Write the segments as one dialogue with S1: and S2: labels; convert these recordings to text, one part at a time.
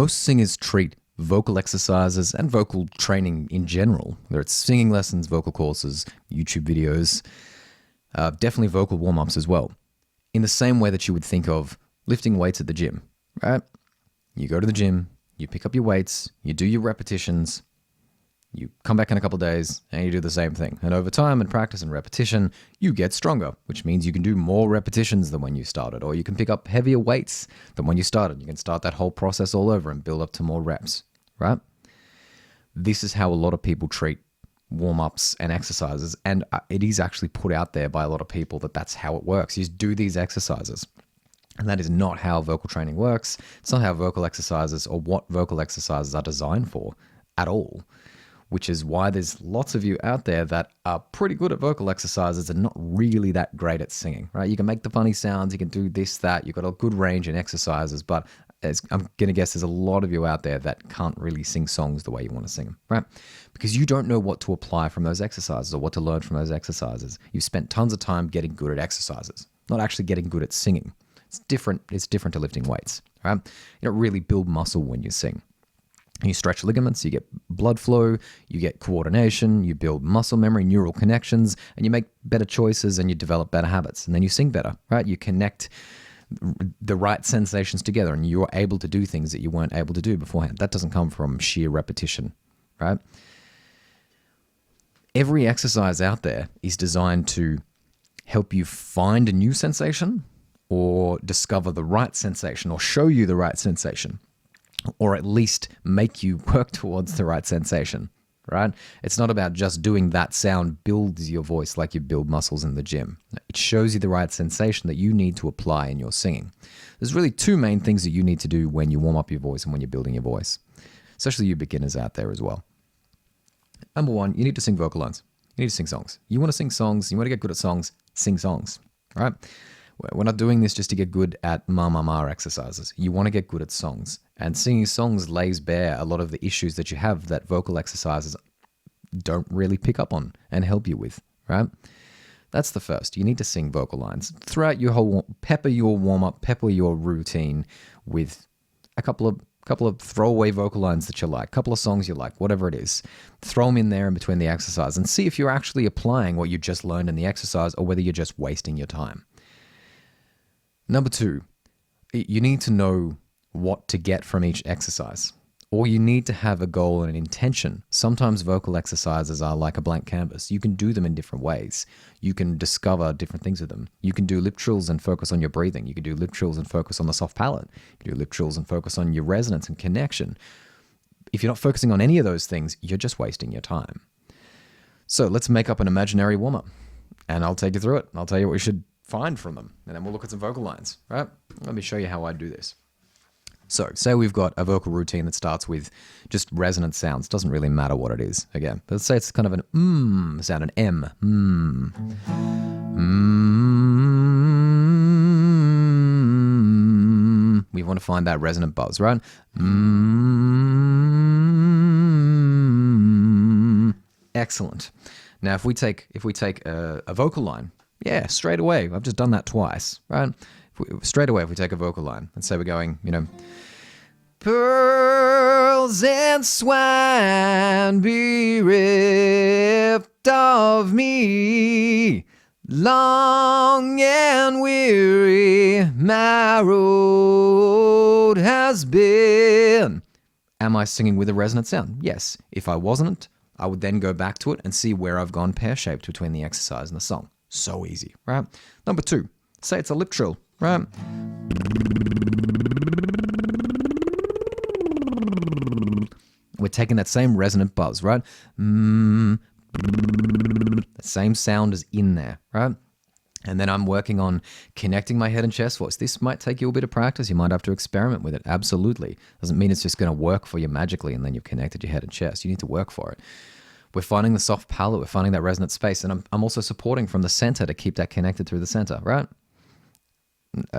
S1: Most singers treat vocal exercises and vocal training in general, whether it's singing lessons, vocal courses, YouTube videos, definitely vocal warm-ups as well, in the same way that you would think of lifting weights at the gym, right? You go to the gym, you pick up your weights, you do your repetitions, you come back in a couple of days and you do the same thing. And over time and practice and repetition, you get stronger, which means you can do more repetitions than when you started, or you can pick up heavier weights than when you started. You can start that whole process all over and build up to more reps, right? This is how a lot of people treat warm-ups and exercises, and it is actually put out there by a lot of people that that's how it works. You just do these exercises. And that is not how vocal training works. It's not how vocal exercises or what vocal exercises are designed for at all, which is why there's lots of you out there that are pretty good at vocal exercises and not really that great at singing, right? You can make the funny sounds, you can do this, that, you've got a good range in exercises, but I'm going to guess there's a lot of you out there that can't really sing songs the way you want to sing them, right? Because you don't know what to apply from those exercises or what to learn from those exercises. You've spent tons of time getting good at exercises, not actually getting good at singing. It's different to lifting weights, right? You don't really build muscle when you sing. You stretch ligaments, you get blood flow, you get coordination, you build muscle memory, neural connections, and you make better choices and you develop better habits. And then you sing better, right? You connect the right sensations together and you're able to do things that you weren't able to do beforehand. That doesn't come from sheer repetition, right? Every exercise out there is designed to help you find a new sensation or discover the right sensation or show you the right sensation, or at least make you work towards the right sensation, right? It's not about just doing that sound builds your voice like you build muscles in the gym. It shows you the right sensation that you need to apply in your singing. There's really two main things that you need to do when you warm up your voice and when you're building your voice, especially you beginners out there as well. Number one, you need to sing vocal lines. You need to sing songs. You want to sing songs, you want to get good at songs, sing songs, right? We're not doing this just to get good at ma exercises. You want to get good at songs. And singing songs lays bare a lot of the issues that you have that vocal exercises don't really pick up on and help you with, right? That's the first. You need to sing vocal lines. Throughout your whole, pepper your warm-up, pepper your routine with a couple of throwaway vocal lines that you like, couple of songs you like, whatever it is. Throw them in there in between the exercise and see if you're actually applying what you just learned in the exercise or whether you're just wasting your time. Number two, you need to know what to get from each exercise, or you need to have a goal and an intention. Sometimes vocal exercises are like a blank canvas. You can do them in different ways. You can discover different things with them. You can do lip trills and focus on your breathing. You can do lip trills and focus on the soft palate. You can do lip trills and focus on your resonance and connection. If you're not focusing on any of those things, you're just wasting your time. So let's make up an imaginary warm-up, and I'll take you through it. I'll tell you what you should find from them, and then we'll look at some vocal lines, right? Let me show you how I do this. So say we've got a vocal routine that starts with just resonant sounds. Doesn't really matter what it is, again. But let's say it's kind of an sound, an M. We want to find that resonant buzz, right? Excellent. Now, if we take a vocal line, yeah, straight away. I've just done that twice, right? Straight away, if we take a vocal line, let's say we're going, pearls and swine be ripped of me, long and weary my road has been. Am I singing with a resonant sound? Yes. If I wasn't, I would then go back to it and see where I've gone pear-shaped between the exercise and the song. So easy, right? Number two, say it's a lip trill, right? We're taking that same resonant buzz, right? The same sound is in there, right? And then I'm working on connecting my head and chest voice. This might take you a bit of practice. You might have to experiment with it. Absolutely. Doesn't mean it's just going to work for you magically and then you've connected your head and chest. You need to work for it. We're finding the soft palate. We're finding that resonant space. And I'm also supporting from the center to keep that connected through the center, right?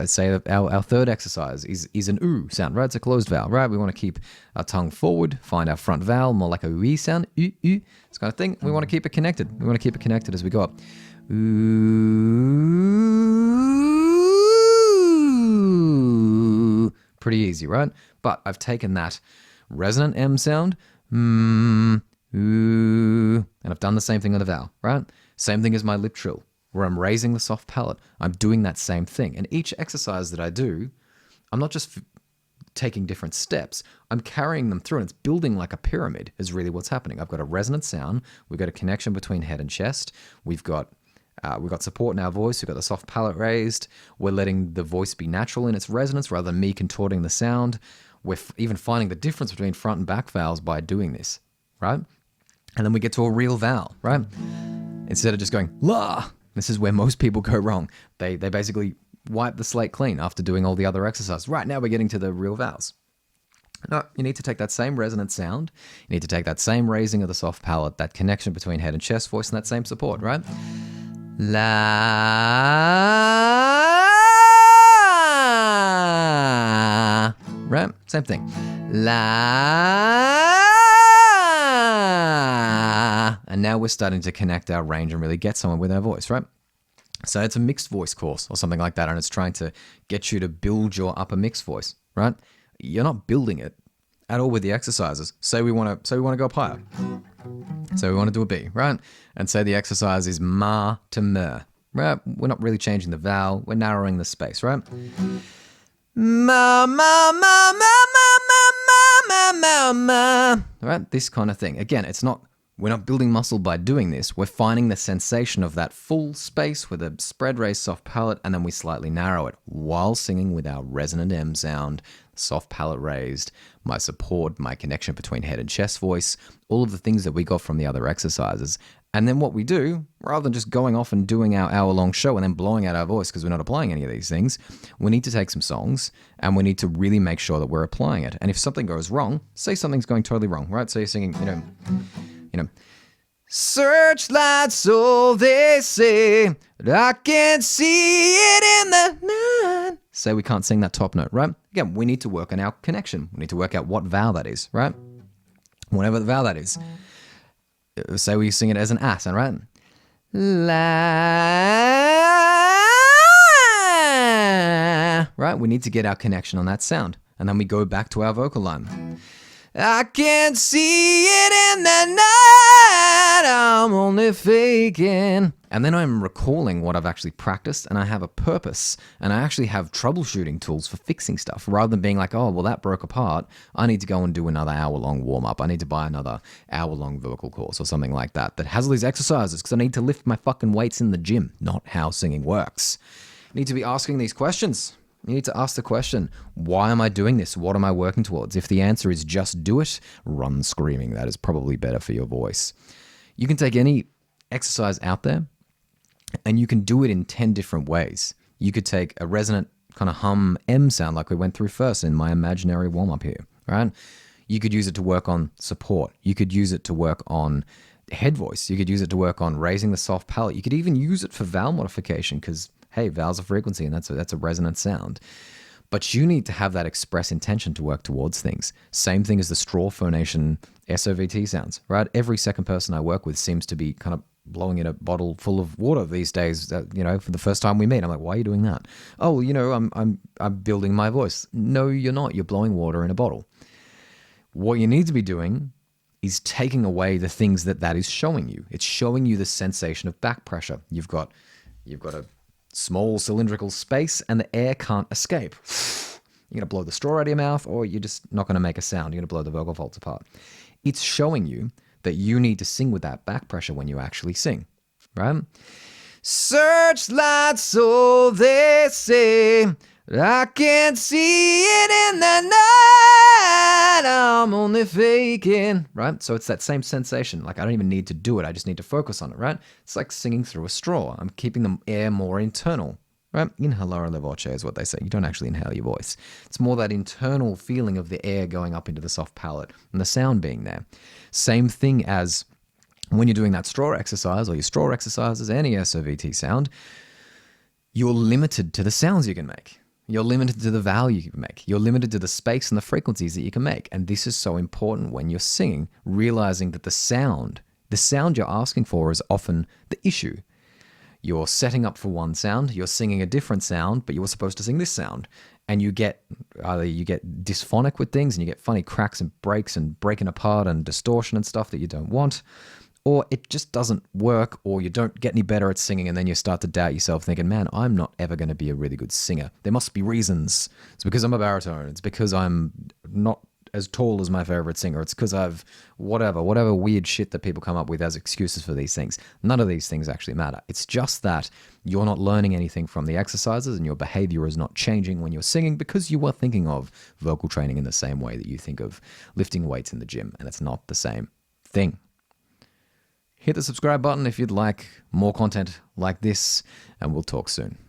S1: Say our third exercise is an oo sound, right? It's a closed vowel, right? We want to keep our tongue forward, find our front vowel, more like a oo sound, oo, oo, this kind of thing. We want to keep it connected. We want to keep it connected as we go up. Ooh, Pretty easy, right? But I've taken that resonant M sound, ooh, and I've done the same thing on the vowel, right? Same thing as my lip trill, where I'm raising the soft palate. I'm doing that same thing. And each exercise that I do, I'm not just taking different steps, I'm carrying them through, and it's building like a pyramid is really what's happening. I've got a resonant sound. We've got a connection between head and chest. We've got support in our voice. We've got the soft palate raised. We're letting the voice be natural in its resonance rather than me contorting the sound. We're even finding the difference between front and back vowels by doing this, right? And then we get to a real vowel, right? Instead of just going, la, this is where most people go wrong. They basically wipe the slate clean after doing all the other exercises. Right, now we're getting to the real vowels. No, you need to take that same resonant sound. You need to take that same raising of the soft palate, that connection between head and chest voice, and that same support, right? La, right? Same thing. La. And now we're starting to connect our range and really get somewhere with our voice, right? So it's a mixed voice course or something like that, and it's trying to get you to build your upper mixed voice, right? You're not building it at all with the exercises. Say we want to go up higher. So we want to do a B, right? And say the exercise is ma to mer, right? We're not really changing the vowel. We're narrowing the space, right? Ma, ma, ma, ma, ma, ma, ma, ma, ma, right? This kind of thing. Again, we're not building muscle by doing this. We're finding the sensation of that full space with a spread raised soft palate, and then we slightly narrow it while singing with our resonant M sound, soft palate raised, my support, my connection between head and chest voice, all of the things that we got from the other exercises. And then what we do, rather than just going off and doing our hour-long show and then blowing out our voice because we're not applying any of these things, we need to take some songs and we need to really make sure that we're applying it. And if something goes wrong, say something's going totally wrong, right? So you're singing, searchlight, so they say, but I can't see it in the night. Say we can't sing that top note, right? Again, we need to work on our connection. We need to work out what vowel that is, right? Whatever the vowel that is. Say we sing it as an A sound, right? La, right? We need to get our connection on that sound. And then we go back to our vocal line. I can't see it in the night, I'm only faking. And then I'm recalling what I've actually practiced, and I have a purpose, and I actually have troubleshooting tools for fixing stuff, rather than being like, oh, well, that broke apart. I need to go and do another hour-long warm-up. I need to buy another hour-long vocal course or something like that has all these exercises because I need to lift my fucking weights in the gym, not how singing works. You need to be asking these questions. You need to ask the question, why am I doing this? What am I working towards? If the answer is just do it, run screaming. That is probably better for your voice. You can take any exercise out there and you can do it in 10 different ways. You could take a resonant kind of hum M sound like we went through first in my imaginary warm-up here, right? You could use it to work on support. You could use it to work on head voice. You could use it to work on raising the soft palate. You could even use it for vowel modification because hey, vowels are frequency, and that's a resonant sound. But you need to have that express intention to work towards things. Same thing as the straw phonation SOVT sounds, right? Every second person I work with seems to be kind of blowing in a bottle full of water these days. For the first time we meet, I'm like, why are you doing that? Oh, I'm building my voice. No, you're not. You're blowing water in a bottle. What you need to be doing is taking away the things that is showing you. It's showing you the sensation of back pressure. You've got a small cylindrical space and the air can't escape. You're going to blow the straw out of your mouth, or you're just not going to make a sound. You're going to blow the vocal folds apart. It's showing you that you need to sing with that back pressure when you actually sing, right? Searchlight, so they say, I can't see it in the night, I'm only faking, right? So it's that same sensation. Like I don't even need to do it. I just need to focus on it, right? It's like singing through a straw. I'm keeping the air more internal, right? Inhalare le voce is what they say. You don't actually inhale your voice. It's more that internal feeling of the air going up into the soft palate and the sound being there. Same thing as when you're doing that straw exercise or your straw exercises, any SOVT sound, you're limited to the sounds you can make. You're limited to the vowel you can make. You're limited to the space and the frequencies that you can make. And this is so important when you're singing, realizing that the sound you're asking for is often the issue. You're setting up for one sound, you're singing a different sound, but you were supposed to sing this sound. and you get either you get dysphonic with things and you get funny cracks and breaks and breaking apart and distortion and stuff that you don't want, or it just doesn't work, or you don't get any better at singing, and then you start to doubt yourself thinking, man, I'm not ever going to be a really good singer. There must be reasons. It's because I'm a baritone. It's because I'm not as tall as my favorite singer. It's because I've whatever weird shit that people come up with as excuses for these things. None of these things actually matter. It's just that you're not learning anything from the exercises and your behavior is not changing when you're singing because you were thinking of vocal training in the same way that you think of lifting weights in the gym, and it's not the same thing. Hit the subscribe button if you'd like more content like this, and we'll talk soon.